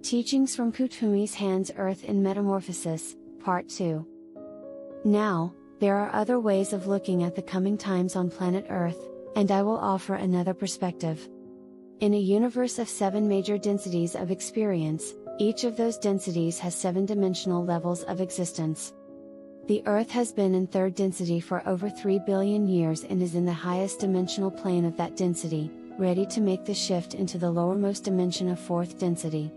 Teachings from Kuthumi's Hands Earth in Metamorphosis, Part 2. Now, there are other ways of looking at the coming times on planet Earth, and I will offer another perspective. In a universe of 7 major densities of experience, each of those densities has 7-dimensional levels of existence. The Earth has been in 3rd density for over 3 billion years and is in the highest dimensional plane of that density, ready to make the shift into the lowermost dimension of 4th density.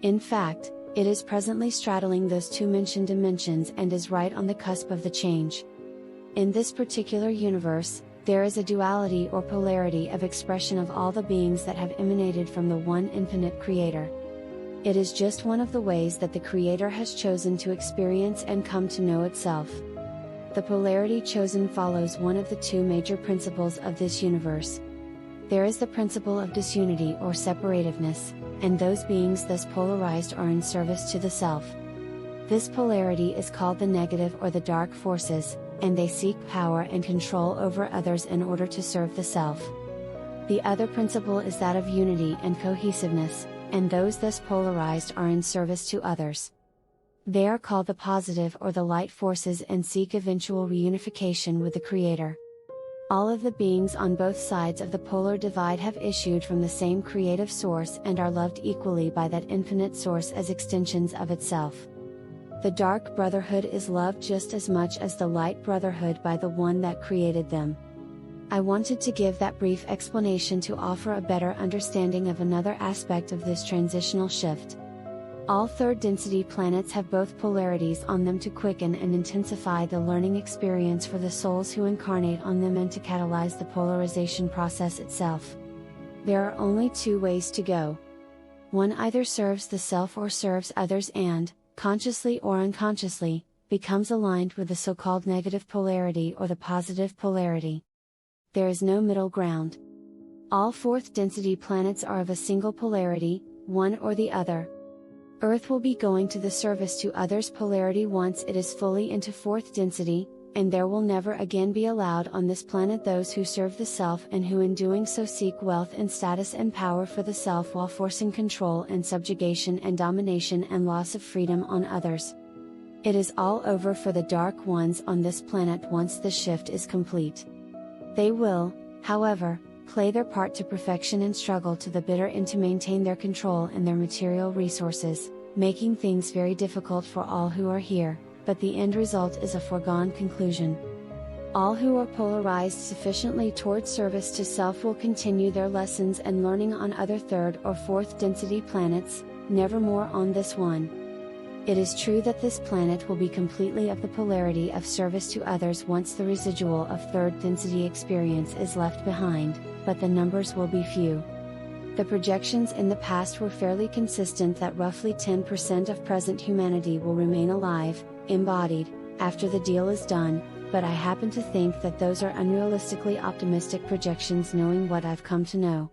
In fact, it is presently straddling those 2 mentioned dimensions and is right on the cusp of the change. In this particular universe, there is a duality or polarity of expression of all the beings that have emanated from the one infinite Creator. It is just one of the ways that the Creator has chosen to experience and come to know itself. The polarity chosen follows one of the 2 major principles of this universe. There is the principle of disunity or separativeness, and those beings thus polarized are in service to the self. This polarity is called the negative or the dark forces, and they seek power and control over others in order to serve the self. The other principle is that of unity and cohesiveness, and those thus polarized are in service to others. They are called the positive or the light forces and seek eventual reunification with the Creator. All of the beings on both sides of the polar divide have issued from the same creative source and are loved equally by that infinite source as extensions of itself. The Dark Brotherhood is loved just as much as the Light Brotherhood by the one that created them. I wanted to give that brief explanation to offer a better understanding of another aspect of this transitional shift. All 3rd density planets have both polarities on them to quicken and intensify the learning experience for the souls who incarnate on them and to catalyze the polarization process itself. There are only 2 ways to go. One either serves the self or serves others and, consciously or unconsciously, becomes aligned with the so-called negative polarity or the positive polarity. There is no middle ground. All 4th density planets are of a single polarity, one or the other. Earth will be going to the service to others polarity once it is fully into 4th density, and there will never again be allowed on this planet those who serve the self and who in doing so seek wealth and status and power for the self while forcing control and subjugation and domination and loss of freedom on others. It is all over for the dark ones on this planet once the shift is complete. They will, however, play their part to perfection and struggle to the bitter end to maintain their control and their material resources, making things very difficult for all who are here, but the end result is a foregone conclusion. All who are polarized sufficiently towards service to self will continue their lessons and learning on other 3rd or 4th density planets, never more on this one. It is true that this planet will be completely of the polarity of service to others once the residual of 3rd density experience is left behind, but the numbers will be few. The projections in the past were fairly consistent that roughly 10% of present humanity will remain alive, embodied, after the deal is done, but I happen to think that those are unrealistically optimistic projections knowing what I've come to know.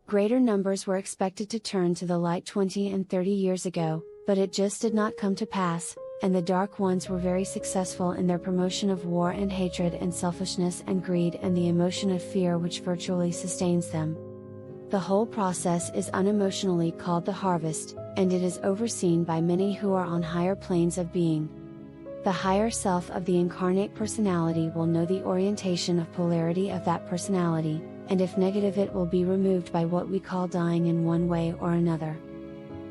Greater numbers were expected to turn to the light 20 and 30 years ago, but it just did not come to pass, and the dark ones were very successful in their promotion of war and hatred and selfishness and greed and the emotion of fear which virtually sustains them. The whole process is unemotionally called the harvest, and it is overseen by many who are on higher planes of being. The higher self of the incarnate personality will know the orientation of polarity of that personality, and if negative it will be removed by what we call dying in one way or another.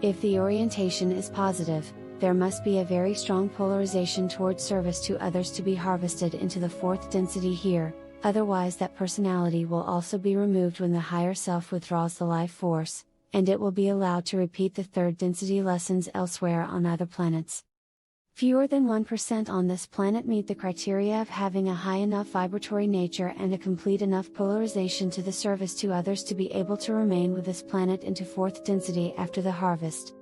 If the orientation is positive, there must be a very strong polarization towards service to others to be harvested into the 4th density here, otherwise that personality will also be removed when the higher self withdraws the life force, and it will be allowed to repeat the 3rd density lessons elsewhere on other planets. Fewer than 1% on this planet meet the criteria of having a high enough vibratory nature and a complete enough polarization to the service to others to be able to remain with this planet into 4th density after the harvest.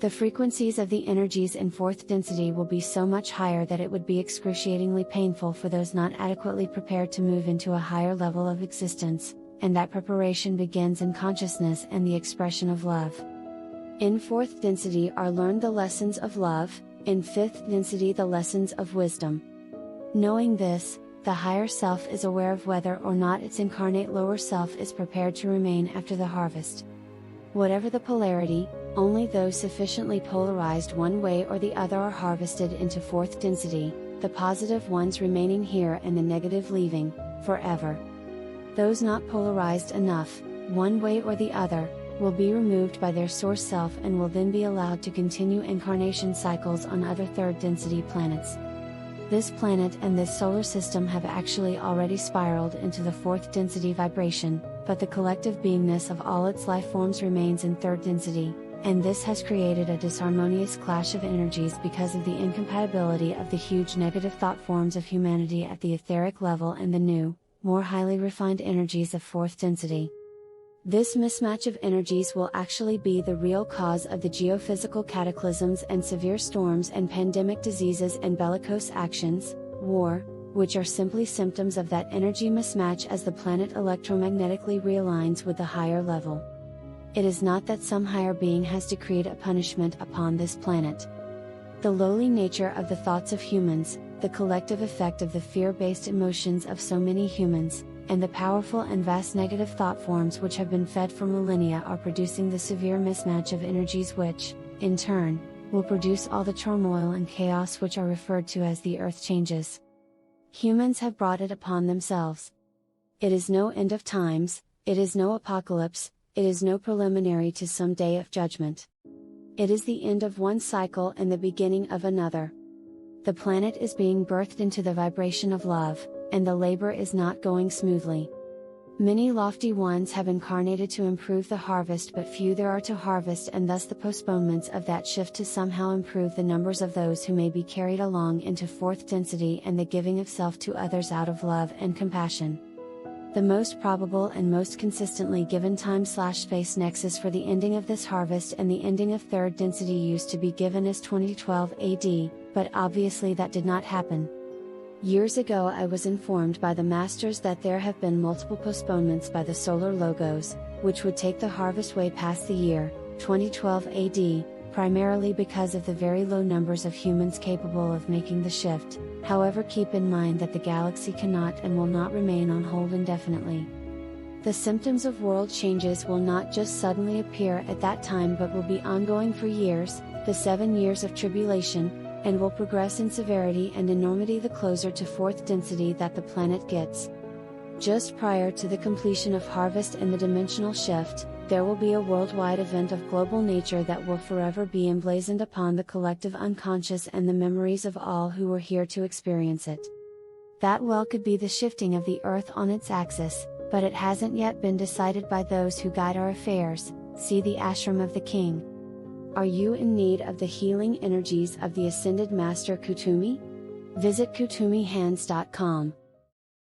The frequencies of the energies in 4th density will be so much higher that it would be excruciatingly painful for those not adequately prepared to move into a higher level of existence, and that preparation begins in consciousness and the expression of love. In 4th density are learned the lessons of love, in 5th density the lessons of wisdom. Knowing this, the higher self is aware of whether or not its incarnate lower self is prepared to remain after the harvest. Whatever the polarity, Only those sufficiently polarized one way or the other are harvested into fourth density, the positive ones remaining here and the negative leaving, forever. Those not polarized enough, one way or the other, will be removed by their source self and will then be allowed to continue incarnation cycles on other third density planets. This planet and this solar system have actually already spiraled into the fourth density vibration, but the collective beingness of all its life forms remains in third density, and this has created a disharmonious clash of energies because of the incompatibility of the huge negative thought forms of humanity at the etheric level and the new, more highly refined energies of fourth density. This mismatch of energies will actually be the real cause of the geophysical cataclysms and severe storms and pandemic diseases and bellicose actions, war, which are simply symptoms of that energy mismatch as the planet electromagnetically realigns with the higher level. It is not that some higher being has decreed a punishment upon this planet. The lowly nature of the thoughts of humans, the collective effect of the fear-based emotions of so many humans, and the powerful and vast negative thought forms which have been fed for millennia are producing the severe mismatch of energies which, in turn, will produce all the turmoil and chaos which are referred to as the earth changes. Humans have brought it upon themselves. It is no end of times, it is no apocalypse, it is no preliminary to some day of judgment. It is the end of one cycle and the beginning of another. The planet is being birthed into the vibration of love, and the labor is not going smoothly. Many lofty ones have incarnated to improve the harvest, but few there are to harvest, and thus the postponements of that shift to somehow improve the numbers of those who may be carried along into fourth density and the giving of self to others out of love and compassion. The most probable and most consistently given time/space nexus for the ending of this harvest and the ending of third density used to be given as 2012 AD, but obviously that did not happen. Years ago I was informed by the masters that there have been multiple postponements by the solar logos, which would take the harvest way past the year 2012 AD, primarily because of the very low numbers of humans capable of making the shift. However, keep in mind that the galaxy cannot and will not remain on hold indefinitely. The symptoms of world changes will not just suddenly appear at that time but will be ongoing for years, the 7 years of tribulation, and will progress in severity and enormity the closer to fourth density that the planet gets. Just prior to the completion of harvest and the dimensional shift, there will be a worldwide event of global nature that will forever be emblazoned upon the collective unconscious and the memories of all who were here to experience it. That well could be the shifting of the Earth on its axis, but it hasn't yet been decided by those who guide our affairs. See the ashram of the king. Are you in need of the healing energies of the Ascended Master Kuthumi? Visit KuthumiHands.com.